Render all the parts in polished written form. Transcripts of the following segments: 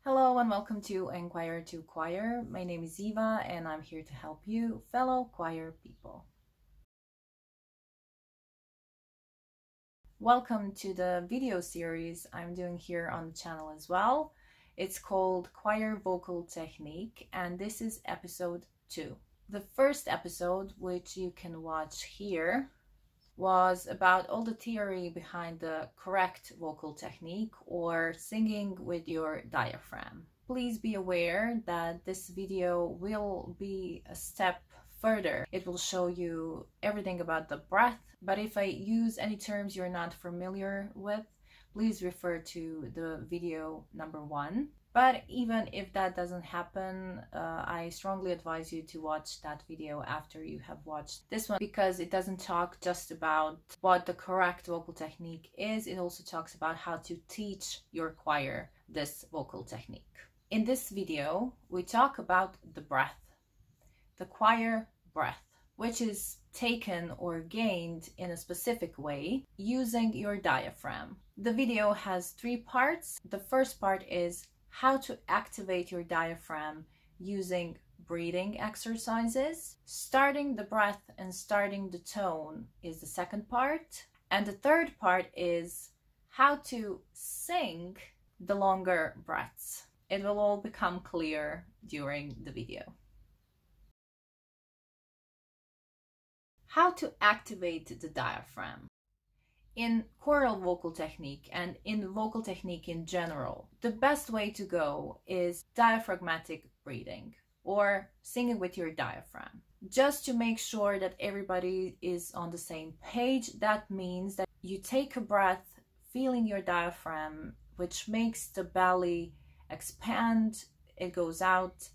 Hello and welcome to Enquire to Choir. My name is Eva and I'm here to help you, fellow choir people. Welcome to the video series I'm doing here on the channel as well. It's called Choir Vocal Technique and this is episode 2. The first episode, which you can watch here, was about all the theory behind the correct vocal technique or singing with your diaphragm. Please be aware that this video will be a step further. It will show you everything about the breath, but if I use any terms you're not familiar with, please refer to the video number 1. But even if that doesn't happen, I strongly advise you to watch that video after you have watched this one, because it doesn't talk just about what the correct vocal technique is, it also talks about how to teach your choir this vocal technique. In this video, we talk about the breath, the choir breath, which is taken or gained in a specific way using your diaphragm. The video has 3 parts. The first part is how to activate your diaphragm using breathing exercises. Starting the breath and starting the tone is the second part. And the third part is how to sing the longer breaths. It will all become clear during the video. How to activate the diaphragm. In choral vocal technique and in vocal technique in general, the best way to go is diaphragmatic breathing or singing with your diaphragm. Just to make sure that everybody is on the same page, that means that you take a breath feeling your diaphragm, which makes the belly expand, it goes out,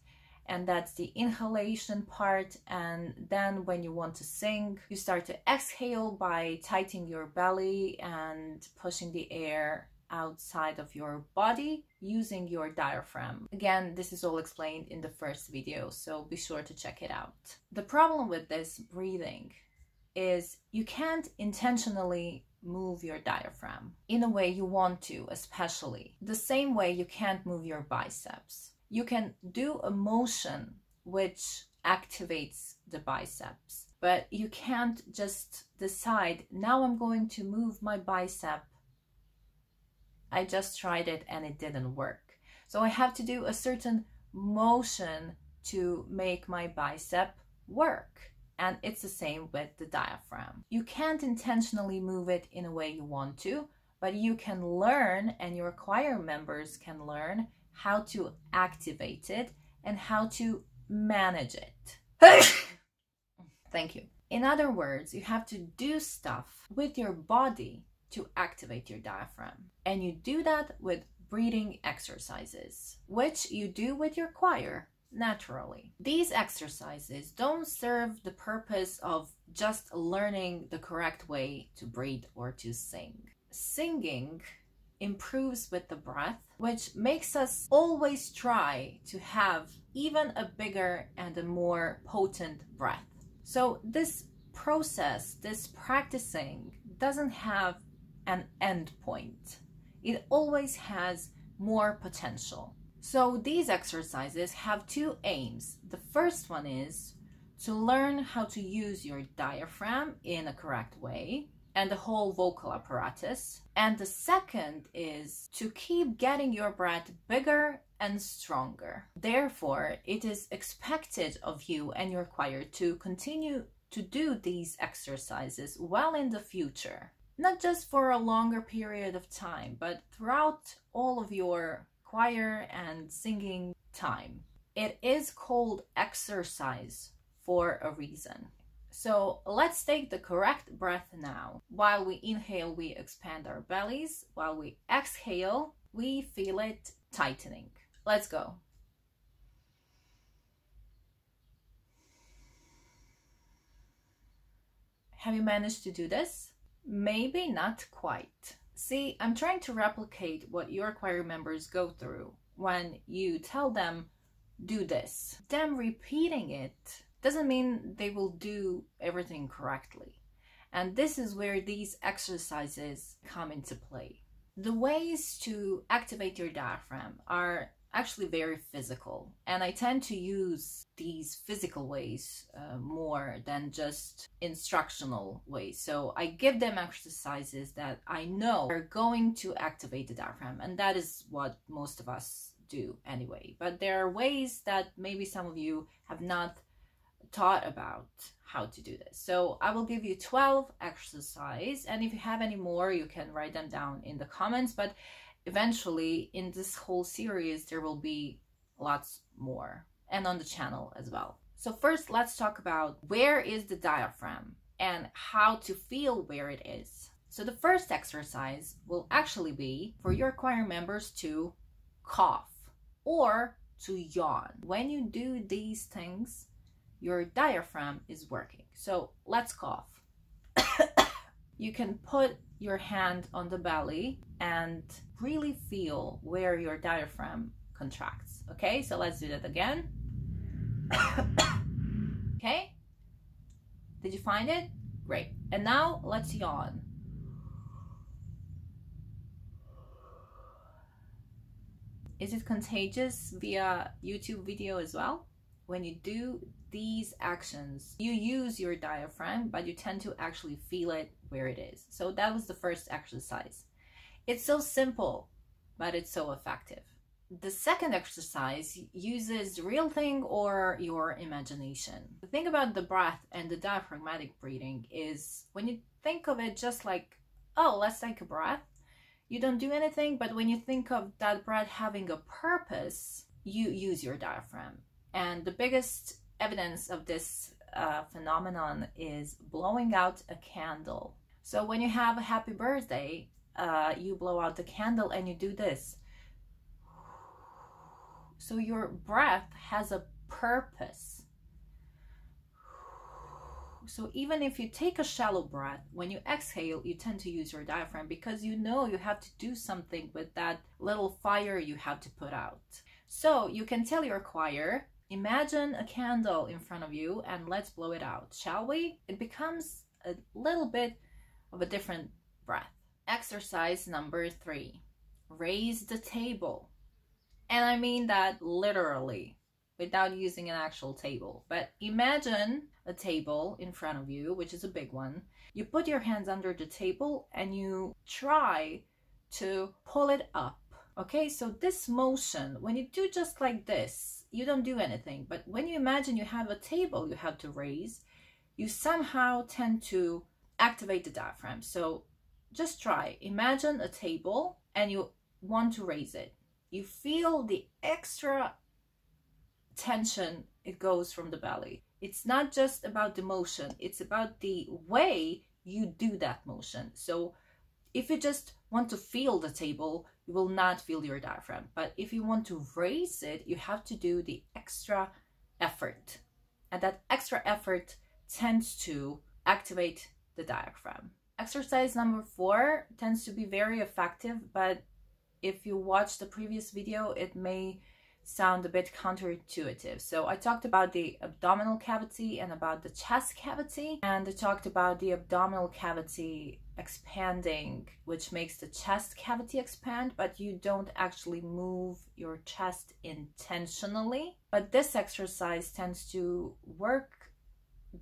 and that's the inhalation part. And then when you want to sing, you start to exhale by tightening your belly and pushing the air outside of your body using your diaphragm. Again, this is all explained in the first video, so be sure to check it out. The problem with this breathing is you can't intentionally move your diaphragm in a way you want to, especially the same way you can't move your biceps. You can do a motion which activates the biceps, but you can't just decide, now I'm going to move my bicep. I just tried it and it didn't work. So I have to do a certain motion to make my bicep work. And it's the same with the diaphragm. You can't intentionally move it in a way you want to, but you can learn, and your choir members can learn, how to activate it and how to manage it. Thank you. In other words, you have to do stuff with your body to activate your diaphragm. And you do that with breathing exercises, which you do with your choir naturally. These exercises don't serve the purpose of just learning the correct way to breathe or to sing. Singing improves with the breath, which makes us always try to have even a bigger and a more potent breath. So this process, this practicing, doesn't have an end point. It always has more potential. So these exercises have 2 aims. The first one is to learn how to use your diaphragm in a correct way and the whole vocal apparatus. And the second is to keep getting your breath bigger and stronger. Therefore, it is expected of you and your choir to continue to do these exercises well in the future. Not just for a longer period of time, but throughout all of your choir and singing time. It is called exercise for a reason. So let's take the correct breath now. While we inhale, we expand our bellies. While we exhale, we feel it tightening. Let's go. Have you managed to do this? Maybe not quite. See, I'm trying to replicate what your choir members go through when you tell them, do this. Them repeating it doesn't mean they will do everything correctly. And this is where these exercises come into play. The ways to activate your diaphragm are actually very physical, and I tend to use these physical ways more than just instructional ways. So I give them exercises that I know are going to activate the diaphragm, and that is what most of us do anyway. But there are ways that maybe some of you have not thought about how to do this. So I will give you 12 exercises, and if you have any more, you can write them down in the comments. But eventually in this whole series there will be lots more, and on the channel as well. So first, let's talk about where is the diaphragm and how to feel where it is. So the first exercise will actually be for your choir members to cough or to yawn. When you do these things, your diaphragm is working. So let's cough. You can put your hand on the belly and really feel where your diaphragm contracts. Okay, so let's do that again. Okay, did you find it? Great. And now let's yawn. Is it contagious via YouTube video as well? When you do these actions, you use your diaphragm, but you tend to actually feel it where it is. So that was the first exercise. It's so simple, but it's so effective. The second exercise uses the real thing or your imagination. The thing about the breath and the diaphragmatic breathing is when you think of it just like, oh, let's take a breath, you don't do anything, but when you think of that breath having a purpose, you use your diaphragm. And the biggest evidence of this phenomenon is blowing out a candle. So when you have a happy birthday, you blow out the candle and you do this. So your breath has a purpose. So even if you take a shallow breath, when you exhale, you tend to use your diaphragm because you know you have to do something with that little fire you have to put out. So you can tell your choir, imagine a candle in front of you and let's blow it out, shall we? It becomes a little bit of a different breath. Exercise number 3, raise the table. And I mean that literally, without using an actual table. But imagine a table in front of you, which is a big one. You put your hands under the table and you try to pull it up. Okay, so this motion, when you do just like this, you don't do anything. But when you imagine you have a table you have to raise, you somehow tend to activate the diaphragm. So just try. Imagine a table and you want to raise it. You feel the extra tension it goes from the belly. It's not just about the motion, it's about the way you do that motion. So if you just want to feel the table, you will not feel your diaphragm. But if you want to raise it, you have to do the extra effort. And that extra effort tends to activate the diaphragm. Exercise number 4 tends to be very effective, but if you watch the previous video, it may sound a bit counterintuitive. So I talked about the abdominal cavity and about the chest cavity, and I talked about the abdominal cavity expanding, which makes the chest cavity expand, but you don't actually move your chest intentionally. But this exercise tends to work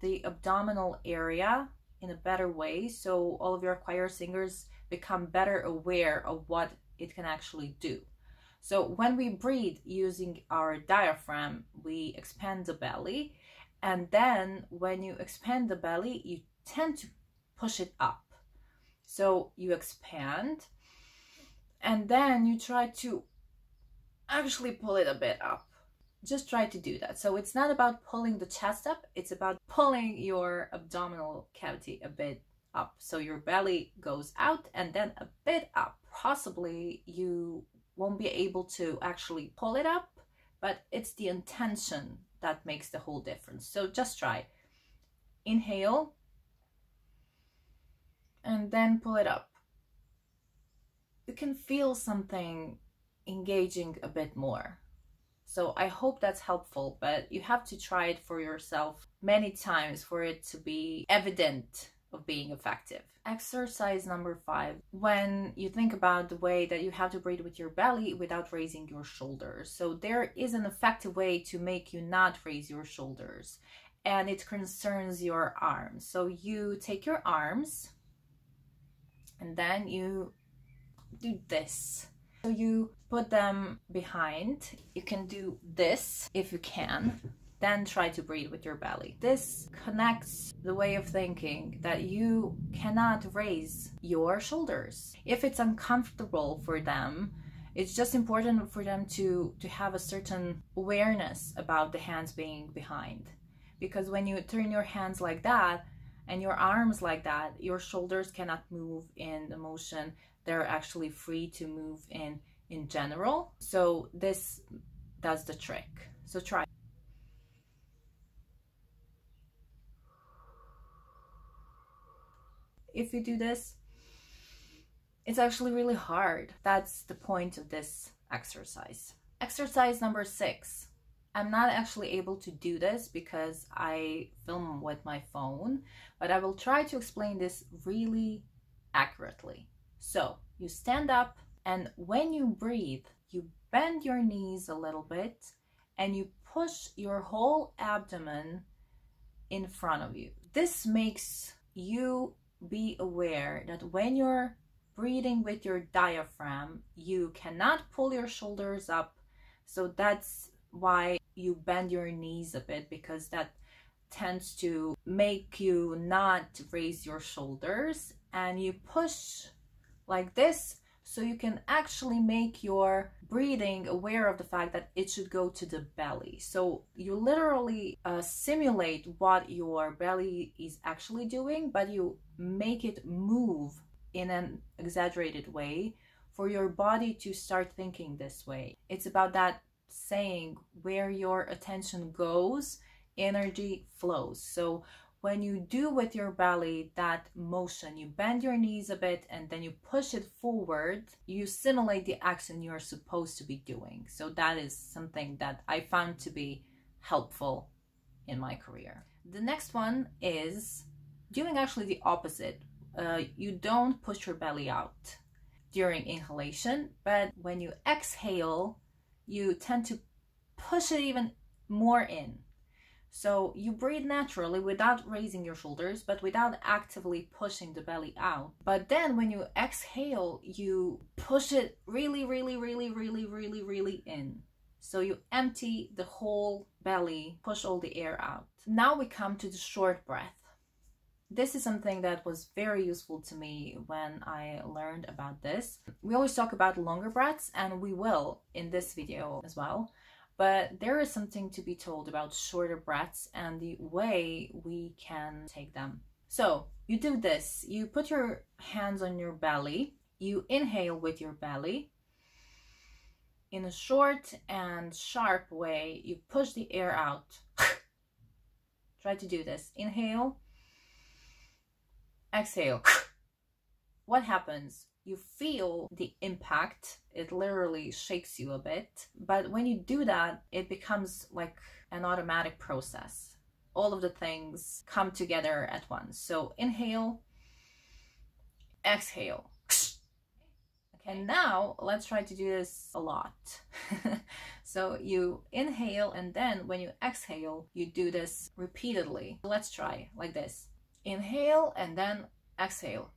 the abdominal area in a better way, so all of your choir singers become better aware of what it can actually do. So when we breathe using our diaphragm, we expand the belly, and then when you expand the belly, you tend to push it up. So you expand, and then you try to actually pull it a bit up. Just try to do that. So it's not about pulling the chest up, it's about pulling your abdominal cavity a bit up. So your belly goes out and then a bit up. Possibly you won't be able to actually pull it up, but it's the intention that makes the whole difference. So just try. Inhale and then pull it up. You can feel something engaging a bit more. So I hope that's helpful, but you have to try it for yourself many times for it to be evident of being effective. Exercise number 5, when you think about the way that you have to breathe with your belly without raising your shoulders. So there is an effective way to make you not raise your shoulders, and it concerns your arms. So you take your arms and then you do this. So you put them behind. You can do this if you can. Then try to breathe with your belly. This connects the way of thinking that you cannot raise your shoulders. If it's uncomfortable for them, it's just important for them to have a certain awareness about the hands being behind. Because when you turn your hands like that and your arms like that, your shoulders cannot move in the motion. They're actually free to move in general. So this does the trick. So try. If you do this, it's actually really hard. That's the point of this exercise. Exercise number 6. I'm not actually able to do this because I film with my phone, but I will try to explain this really accurately. So you stand up, and when you breathe, you bend your knees a little bit and you push your whole abdomen in front of you. This makes you be aware that when you're breathing with your diaphragm, you cannot pull your shoulders up. So that's why you bend your knees a bit, because that tends to make you not raise your shoulders, and you push like this so you can actually make your breathing aware of the fact that it should go to the belly. So you literally simulate what your belly is actually doing, but you make it move in an exaggerated way for your body to start thinking this way. It's about that saying, where your attention goes, energy flows. So when you do with your belly that motion, you bend your knees a bit and then you push it forward, you simulate the action you're supposed to be doing. So that is something that I found to be helpful in my career. The next one is doing actually the opposite. You don't push your belly out during inhalation, but when you exhale, you tend to push it even more in. So you breathe naturally without raising your shoulders, but without actively pushing the belly out. But then when you exhale, you push it really in. So you empty the whole belly, push all the air out. Now we come to the short breath. This is something that was very useful to me when I learned about this. We always talk about longer breaths, and we will in this video as well. But there is something to be told about shorter breaths and the way we can take them. So you do this. You put your hands on your belly. You inhale with your belly. In a short and sharp way, you push the air out. Try to do this. Inhale. Exhale. What happens? You feel the impact. It literally shakes you a bit. But when you do that, it becomes like an automatic process. All of the things come together at once. So inhale, exhale. Okay, now let's try to do this a lot. So you inhale, and then when you exhale, you do this repeatedly. Let's try like this. Inhale and then exhale.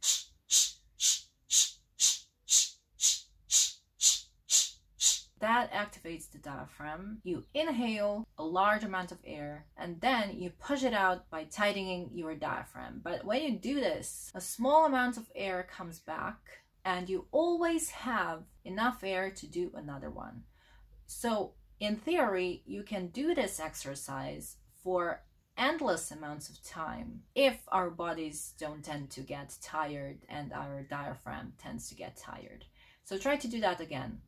That activates the diaphragm. You inhale a large amount of air and then you push it out by tightening your diaphragm. But when you do this, a small amount of air comes back and you always have enough air to do another one. So in theory, you can do this exercise for endless amounts of time if our bodies don't tend to get tired and our diaphragm tends to get tired. So try to do that again.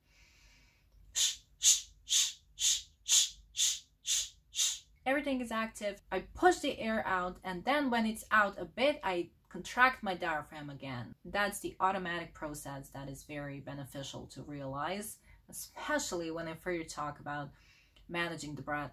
Everything is active. I push the air out, and then when it's out a bit, I contract my diaphragm again. That's the automatic process that is very beneficial to realize, especially whenever you talk about managing the breath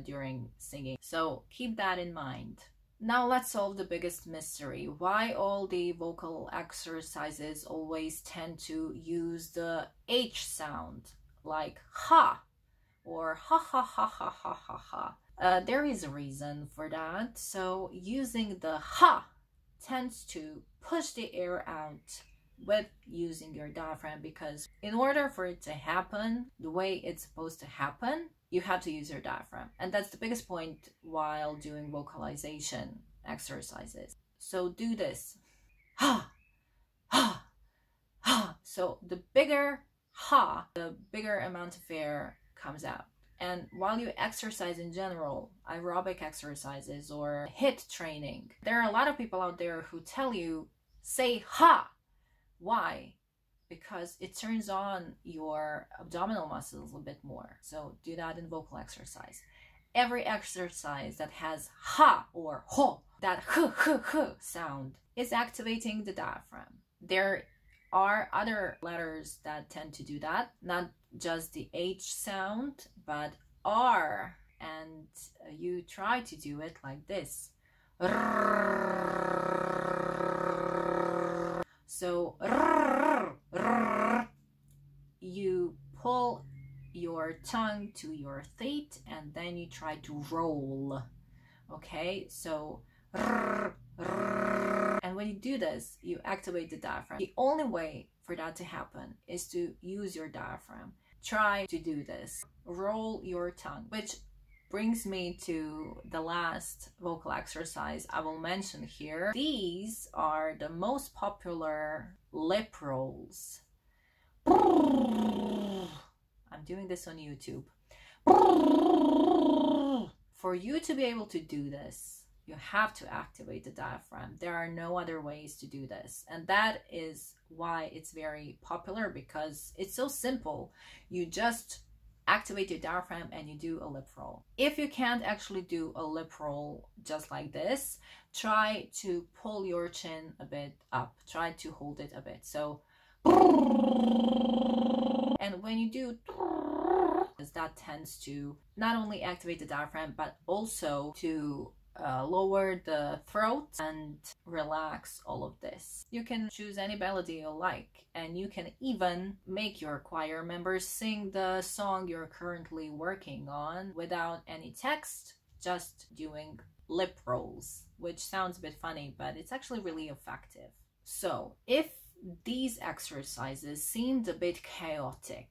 during singing. So keep that in mind. Now let's solve the biggest mystery. Why all the vocal exercises always tend to use the H sound, like ha or ha ha ha ha ha ha ha. There is a reason for that. So using the ha tends to push the air out with using your diaphragm, because in order for it to happen the way it's supposed to happen, you have to use your diaphragm. And that's the biggest point while doing vocalization exercises. So do this. Ha, ha, ha. So the bigger ha, the bigger amount of air comes out. And while you exercise in general, aerobic exercises or HIIT training, there are a lot of people out there who tell you, say ha. Why? Because it turns on your abdominal muscles a bit more. So do that in vocal exercise. Every exercise that has ha or ho, that h sound, is activating the diaphragm. There are other letters that tend to do that, not just the H sound, but R. And you try to do it like this. So you pull your tongue to your teeth and then you try to roll. Okay, so and when you do this, you activate the diaphragm. The only way for that to happen is to use your diaphragm. Try to do this. Roll your tongue, which brings me to the last vocal exercise I will mention here. These are the most popular lip rolls. I'm doing this on YouTube. For you to be able to do this, you have to activate the diaphragm. There are no other ways to do this. And that is why it's very popular, because it's so simple. You just activate your diaphragm and you do a lip roll. If you can't actually do a lip roll just like this, try to pull your chin a bit up. Try to hold it a bit. So, and when you do, that tends to not only activate the diaphragm, but also to lower the throat and relax all of this. You can choose any melody you like, and you can even make your choir members sing the song you're currently working on without any text, just doing lip rolls, which sounds a bit funny, but it's actually really effective. So if these exercises seemed a bit chaotic,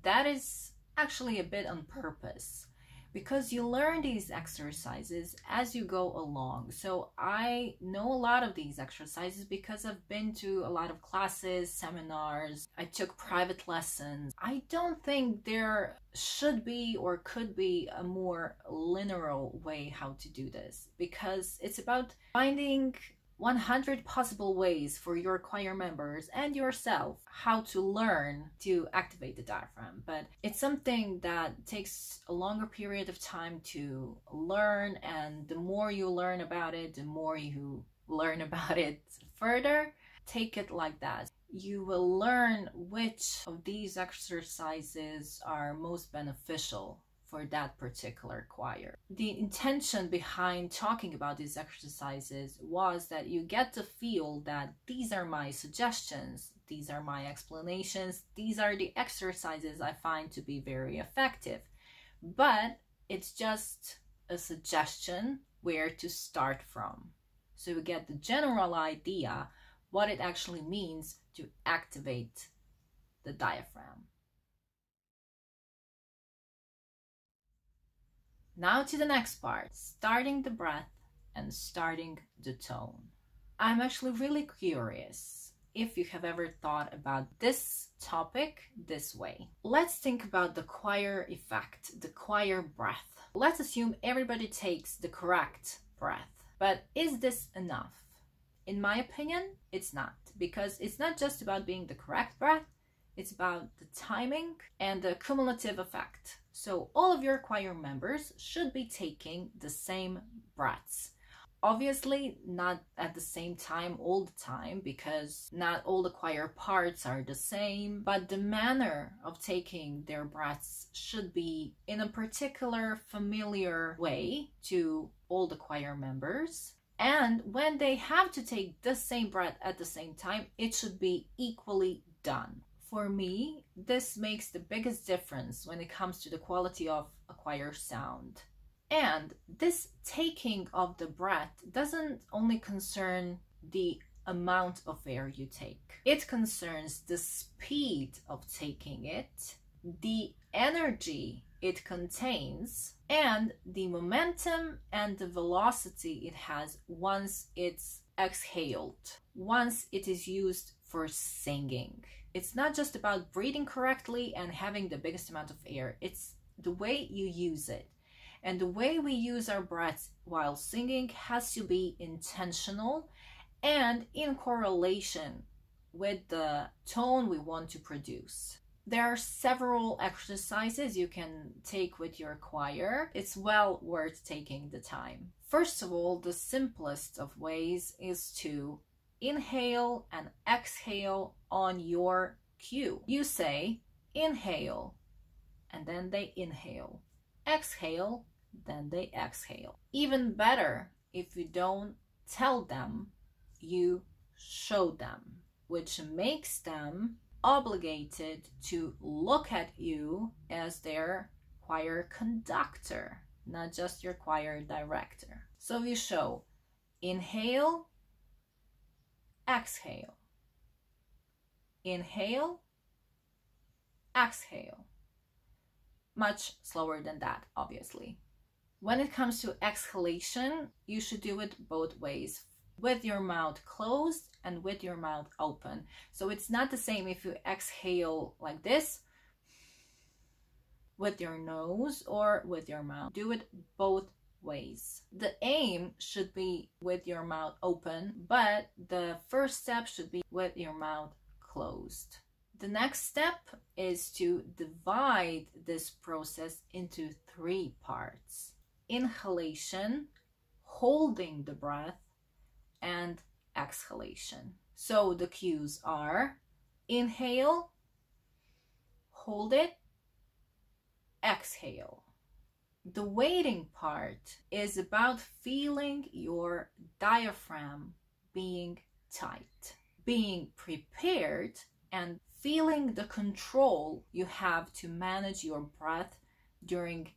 that is actually a bit on purpose, because you learn these exercises as you go along. So I know a lot of these exercises because I've been to a lot of classes, seminars, I took private lessons. I don't think there should be or could be a more linear way how to do this, because it's about finding 100 possible ways for your choir members and yourself how to learn to activate the diaphragm. But it's something that takes a longer period of time to learn, and the more you learn about it, the more you learn about it further. Take it like that. You will learn which of these exercises are most beneficial for that particular choir. The intention behind talking about these exercises was that you get to feel that these are my suggestions, these are my explanations, these are the exercises I find to be very effective. But it's just a suggestion where to start from. So you get the general idea what it actually means to activate the diaphragm. Now to the next part, starting the breath and starting the tone. I'm actually really curious if you have ever thought about this topic this way. Let's think about the choir effect, the choir breath. Let's assume everybody takes the correct breath, but is this enough? In my opinion, it's not, because it's not just about being the correct breath, it's about the timing and the cumulative effect. So all of your choir members should be taking the same breaths. Obviously, not at the same time all the time, because not all the choir parts are the same, but the manner of taking their breaths should be in a particular familiar way to all the choir members. And when they have to take the same breath at the same time, it should be equally done. For me, this makes the biggest difference when it comes to the quality of a choir sound. And this taking of the breath doesn't only concern the amount of air you take. It concerns the speed of taking it, the energy it contains, and the momentum and the velocity it has once it's exhaled, once it is used for singing. It's not just about breathing correctly and having the biggest amount of air, it's the way you use it. And the way we use our breaths while singing has to be intentional and in correlation with the tone we want to produce. There are several exercises you can take with your choir. It's well worth taking the time. First of all, the simplest of ways is to inhale and exhale on your cue. You say inhale, and then they inhale. Exhale, then they exhale. Even better, if you don't tell them, you show them, which makes them obligated to look at you as their choir conductor, not just your choir director. So you show inhale, exhale, inhale, exhale. Much slower than that, obviously. When it comes to exhalation, you should do it both ways, with your mouth closed and with your mouth open. So it's not the same if you exhale like this with your nose or with your mouth. Do it both ways. The aim should be with your mouth open, but the first step should be with your mouth closed. The next step is to divide this process into 3 parts: inhalation, holding the breath, and exhalation. So the cues are inhale, hold it, exhale. The waiting part is about feeling your diaphragm being tight, being prepared, and feeling the control you have to manage your breath during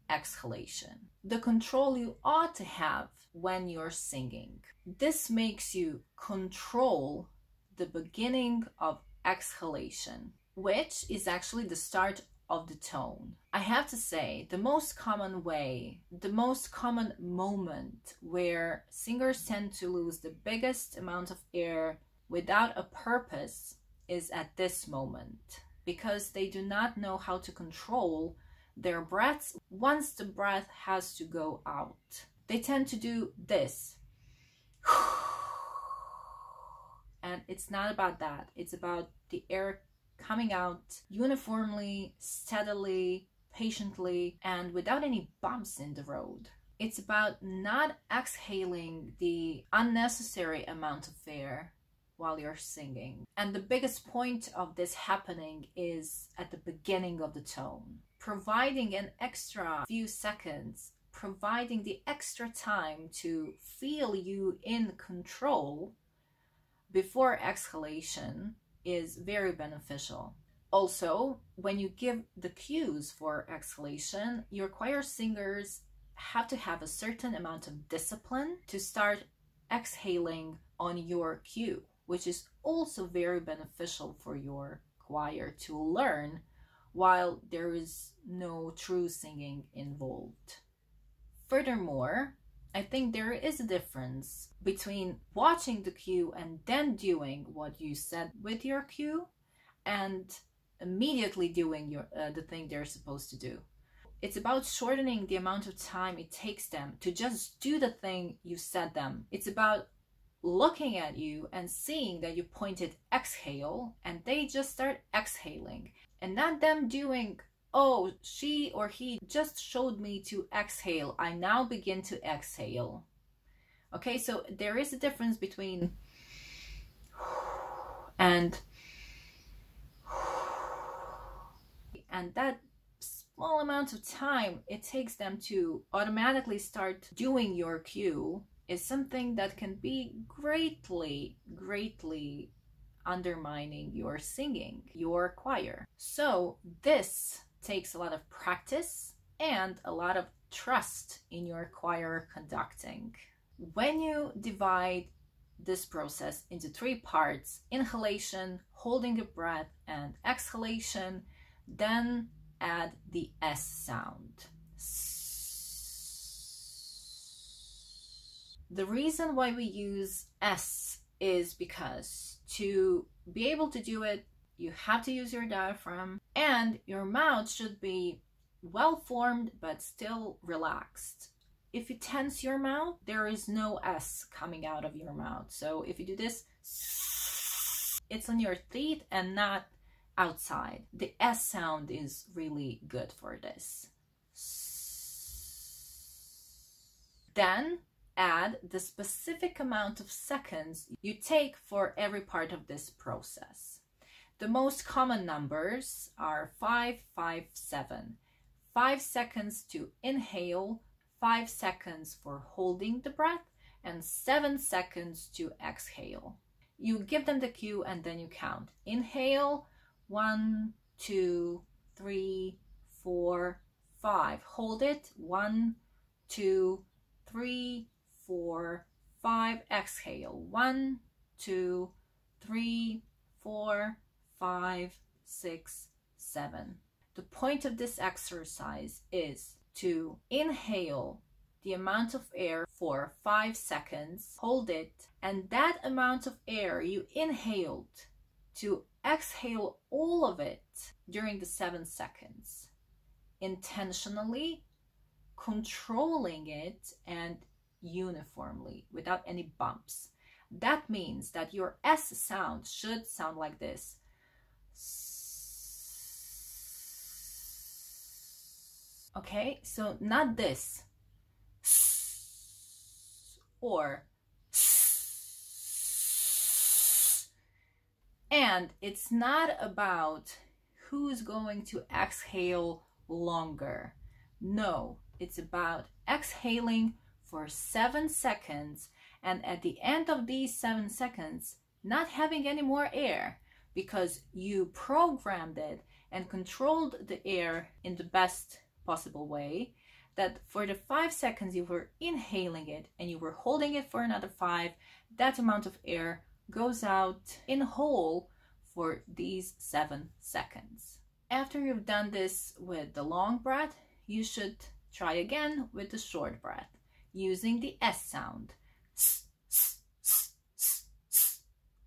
exhalation. The control you ought to have when you're singing. This makes you control the beginning of exhalation, which is actually the start of the tone. I have to say, the most common way, the most common moment where singers tend to lose the biggest amount of air without a purpose is at this moment, because they do not know how to control their breaths once the breath has to go out. They tend to do this. And it's not about that. It's about the air coming out uniformly, steadily, patiently, and without any bumps in the road. It's about not exhaling the unnecessary amount of air while you're singing. And the biggest point of this happening is at the beginning of the tone. Providing an extra few seconds, providing the extra time to feel you in control before exhalation is very beneficial. Also, when you give the cues for exhalation, your choir singers have to have a certain amount of discipline to start exhaling on your cue, which is also very beneficial for your choir to learn while there is no true singing involved. Furthermore, I think there is a difference between watching the cue and then doing what you said with your cue and immediately doing the thing they're supposed to do. It's about shortening the amount of time it takes them to just do the thing you said them. It's about looking at you and seeing that you pointed exhale and they just start exhaling, and not them doing, oh, she or he just showed me to exhale, I now begin to exhale. Okay, so there is a difference between and that small amount of time it takes them to automatically start doing your cue is something that can be greatly undermining your singing, your choir. So this takes a lot of practice and a lot of trust in your choir conducting. When you divide this process into 3 parts, inhalation, holding the breath, and exhalation, then add the S sound. The reason why we use S is because to be able to do it, you have to use your diaphragm, and your mouth should be well formed but still relaxed. If you tense your mouth, there is no S coming out of your mouth. So if you do this, it's on your teeth and not outside. The S sound is really good for this. Then add the specific amount of seconds you take for every part of this process. The most common numbers are 5, 5, 7. 5 seconds to inhale, 5 seconds for holding the breath, and 7 seconds to exhale. You give them the cue and then you count. Inhale, 1, 2, 3, 4, 5. Hold it, 1, 2, 3, 4, 5. Exhale, 1, 2, 3, 4, 5, 6, 7. The point of this exercise is to inhale the amount of air for 5 seconds, hold it, and that amount of air you inhaled to exhale all of it during the 7 seconds, intentionally controlling it and uniformly without any bumps. That means that your S sound should sound like this. Okay, so not this or, and it's not about who's going to exhale longer. No, it's about exhaling for 7 seconds, and at the end of these 7 seconds not having any more air, because you programmed it and controlled the air in the best possible way, that for the 5 seconds you were inhaling it and you were holding it for another 5, that amount of air goes out in whole for these 7 seconds. After you've done this with the long breath, you should try again with the short breath using the S sound.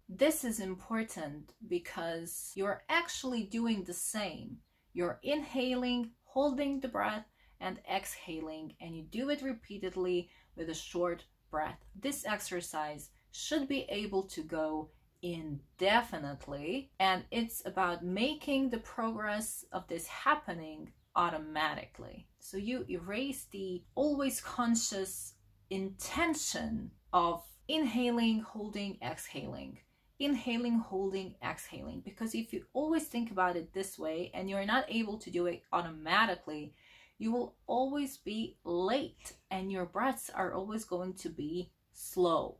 This is important because you're actually doing the same. You're inhaling, holding the breath, and exhaling, and you do it repeatedly with a short breath. This exercise should be able to go indefinitely, and it's about making the progress of this happening automatically. So you erase the always conscious intention of inhaling, holding, exhaling. Inhaling, holding, exhaling. Because if you always think about it this way and you're not able to do it automatically, you will always be late and your breaths are always going to be slow,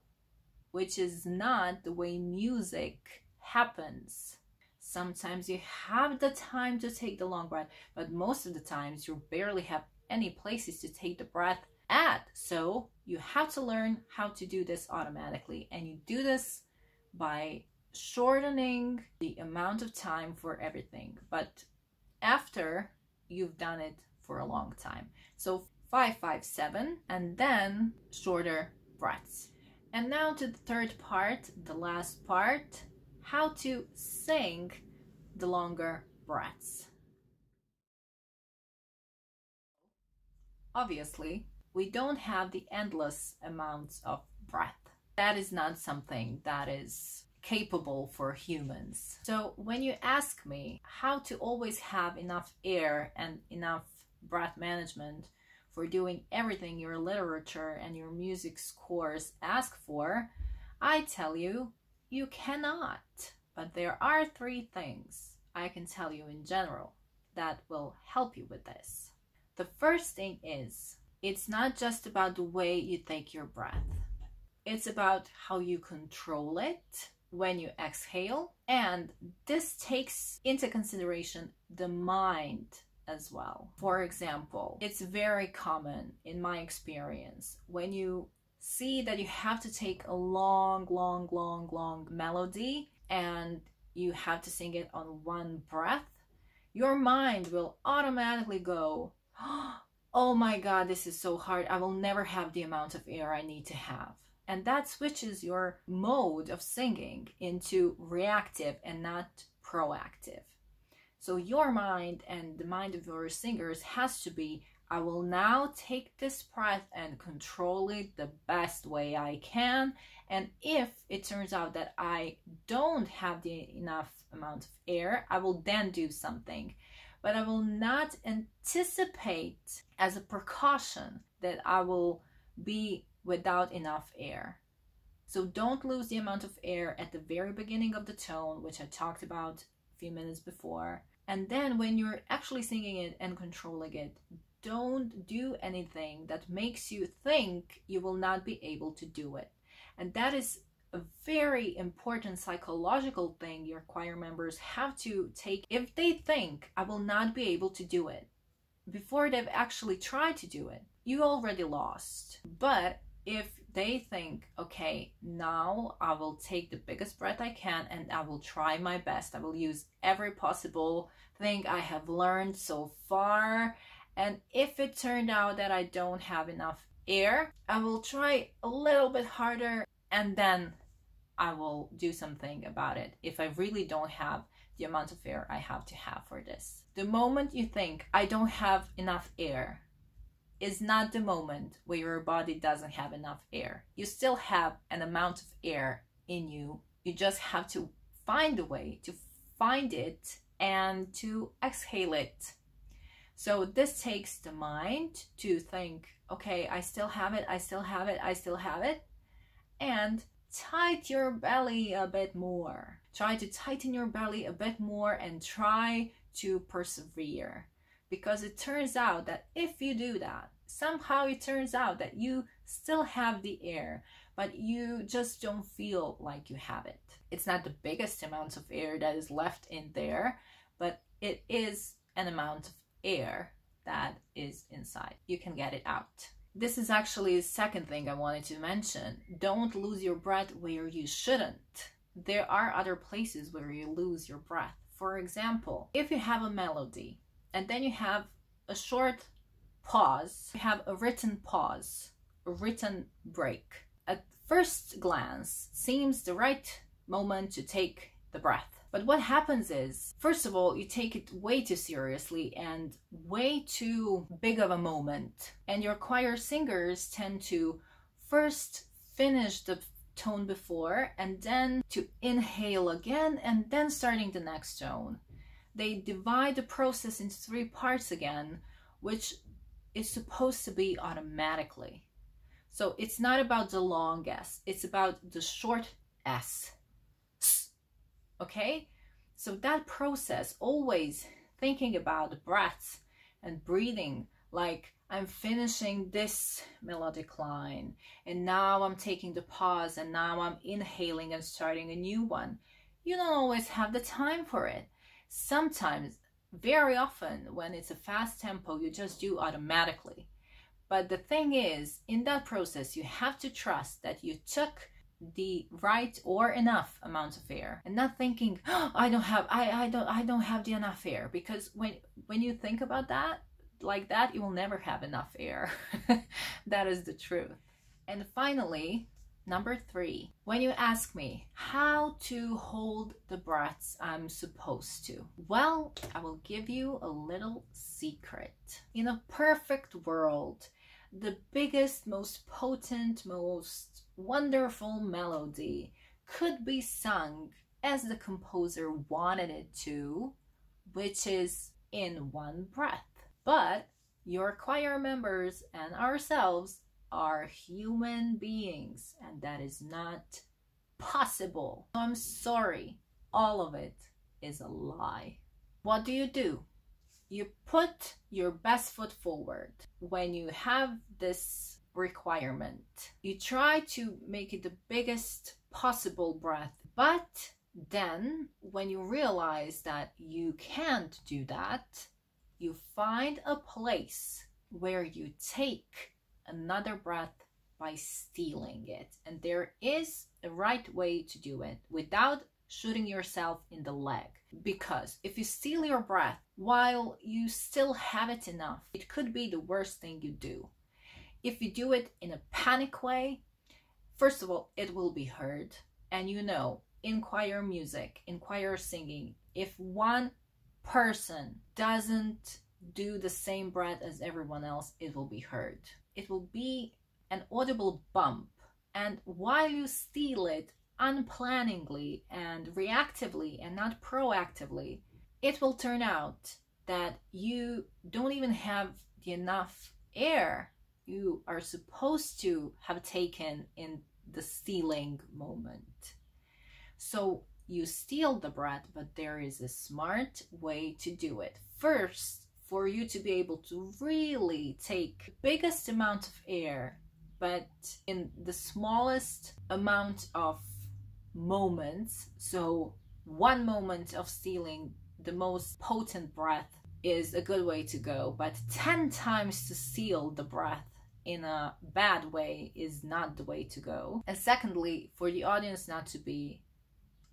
which is not the way music happens. Sometimes you have the time to take the long breath, but most of the times you barely have any places to take the breath at. So you have to learn how to do this automatically, and you do this by shortening the amount of time for everything, but after you've done it for a long time. So 5, 5, 7, and then shorter breaths. And now to the third part, the last part, how to sing the longer breaths. Obviously, we don't have the endless amounts of breath. That is not something that is capable for humans. So when you ask me how to always have enough air and enough breath management for doing everything your literature and your music scores ask for, I tell you, you cannot. But there are 3 things I can tell you in general that will help you with this. The first thing is, it's not just about the way you take your breath. It's about how you control it when you exhale. And this takes into consideration the mind as well. For example, it's very common in my experience when you see that you have to take a long melody and you have to sing it on one breath, your mind will automatically go, oh my God, this is so hard. I will never have the amount of air I need to have. And that switches your mode of singing into reactive and not proactive. So your mind and the mind of your singers has to be, I will now take this breath and control it the best way I can. And if it turns out that I don't have the enough amount of air, I will then do something. But I will not anticipate as a precaution that I will be without enough air. So don't lose the amount of air at the very beginning of the tone, which I talked about a few minutes before. And then when you're actually singing it and controlling it, don't do anything that makes you think you will not be able to do it. And that is a very important psychological thing your choir members have to take. If they think, I will not be able to do it, before they've actually tried to do it, you already lost. But if they think, okay, now I will take the biggest breath I can and I will try my best. I will use every possible thing I have learned so far. And if it turned out that I don't have enough air, I will try a little bit harder and then I will do something about it if I really don't have the amount of air I have to have for this. The moment you think, I don't have enough air, is not the moment where your body doesn't have enough air. You still have an amount of air in you. You just have to find a way to find it and to exhale it. So this takes the mind to think, okay, I still have it, I still have it, I still have it. And tighten your belly a bit more. Try to tighten your belly a bit more and try to persevere. Because it turns out that if you do that, somehow it turns out that you still have the air, but you just don't feel like you have it. It's not the biggest amount of air that is left in there, but it is an amount of air that is inside. You can get it out. This is actually the second thing I wanted to mention. Don't lose your breath where you shouldn't. There are other places where you lose your breath. For example, if you have a melody and then you have a short pause, you have a written pause, a written break. At first glance, seems the right moment to take the breath. But what happens is, first of all, you take it way too seriously and way too big of a moment. And your choir singers tend to first finish the tone before and then to inhale again and then starting the next tone. They divide the process into 3 parts again, which is supposed to be automatically. So it's not about the long S, it's about the short S. Okay? So that process, always thinking about the breaths and breathing, like I'm finishing this melodic line and now I'm taking the pause and now I'm inhaling and starting a new one. You don't always have the time for it. Sometimes, very often, when it's a fast tempo, you just do automatically. But the thing is, in that process, you have to trust that you took the right or enough amount of air and not thinking, oh, I don't have the enough air, because when you think about that like that, you will never have enough air. That is the truth. And finally, number 3, when you ask me how to hold the breaths I'm supposed to, well, I will give you a little secret. In a perfect world, the biggest, most potent, most wonderful melody could be sung as the composer wanted it to, which is in one breath. But your choir members and ourselves are human beings, and that is not possible. I'm sorry, all of it is a lie. What do? You put your best foot forward when you have this requirement. You try to make it the biggest possible breath, but then when you realize that you can't do that, you find a place where you take another breath by stealing it. And there is a right way to do it without shooting yourself in the leg. Because if you steal your breath while you still have it enough, it could be the worst thing you do. If you do it in a panic way, first of all, it will be heard. And you know, in choir music, in choir singing, if one person doesn't do the same breath as everyone else, it will be heard. It will be an audible bump. And while you steal it unplanningly and reactively and not proactively, it will turn out that you don't even have enough air you are supposed to have taken in the stealing moment. So you steal the breath, but there is a smart way to do it. First, for you to be able to really take the biggest amount of air, but in the smallest amount of moments. So one moment of stealing the most potent breath is a good way to go, but 10 times to steal the breath in a bad way is not the way to go. And secondly, for the audience not to be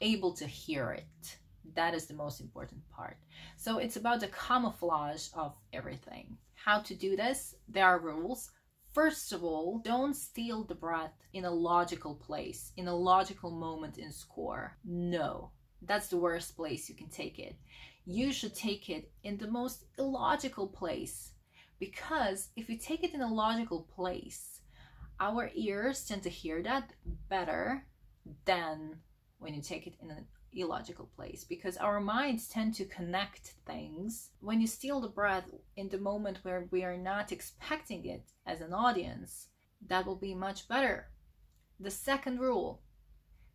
able to hear it. That is the most important part. So it's about the camouflage of everything. How to do this? There are rules. First of all, don't steal the breath in a logical place, in a logical moment in score. No, that's the worst place you can take it. You should take it in the most illogical place, because if you take it in a logical place, our ears tend to hear that better than when you take it in an illogical place, because our minds tend to connect things. When you steal the breath in the moment where we are not expecting it as an audience, that will be much better. The second rule,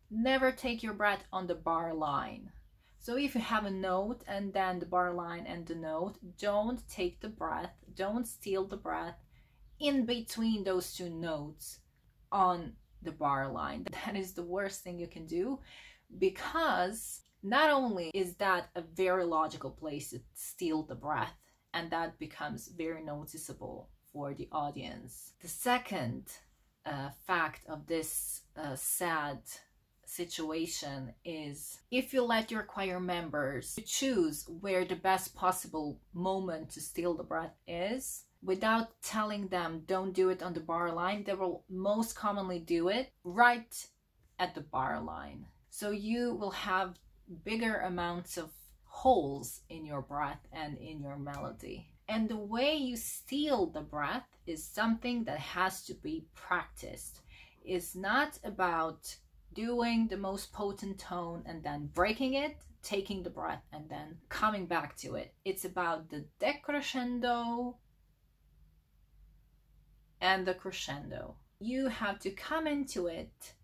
never take your breath on the bar line. So if you have a note and then the bar line and the note, don't take the breath, don't steal the breath in between those two notes on the bar line. That is the worst thing you can do, because not only is that a very logical place to steal the breath, and that becomes very noticeable for the audience. The second fact of this sad situation is, if you let your choir members choose where the best possible moment to steal the breath is, without telling them don't do it on the bar line, they will most commonly do it right at the bar line. So you will have bigger amounts of holes in your breath and in your melody. And the way you steal the breath is something that has to be practiced. It's not about doing the most potent tone and then breaking it, taking the breath and then coming back to it. It's about the decrescendo and the crescendo. You have to come into it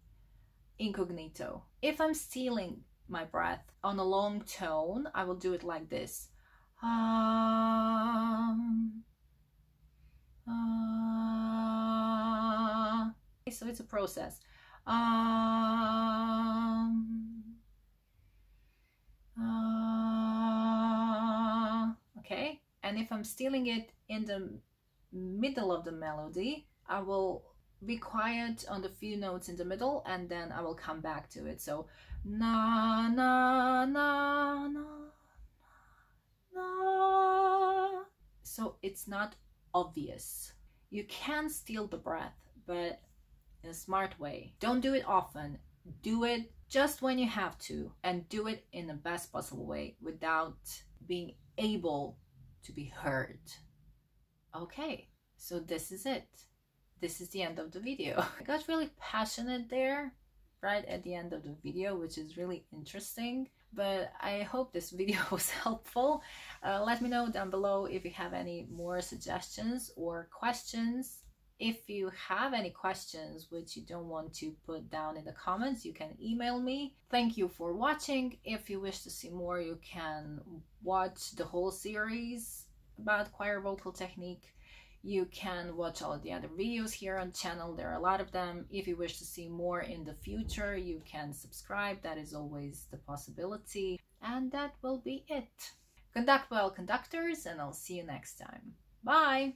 incognito. If I'm stealing my breath on a long tone, I will do it like this. So it's a process. Okay, and if I'm stealing it in the middle of the melody, I will be quiet on the few notes in the middle and then I will come back to it. So na na na na na. So it's not obvious. You can steal the breath, but in a smart way. Don't do it often. Do it just when you have to, and do it in the best possible way without being able to be heard. Okay, so this is it. This is the end of the video. I got really passionate there right at the end of the video, which is really interesting, but I hope this video was helpful. Let me know down below if you have any more suggestions or questions. If you have any questions which you don't want to put down in the comments, you can email me. Thank you for watching. If you wish to see more, you can watch the whole series about choir vocal technique. You can watch all of the other videos here on the channel. There are a lot of them. If you wish to see more in the future, you can subscribe. That is always the possibility. And that will be it. Conduct well, conductors, and I'll see you next time. Bye!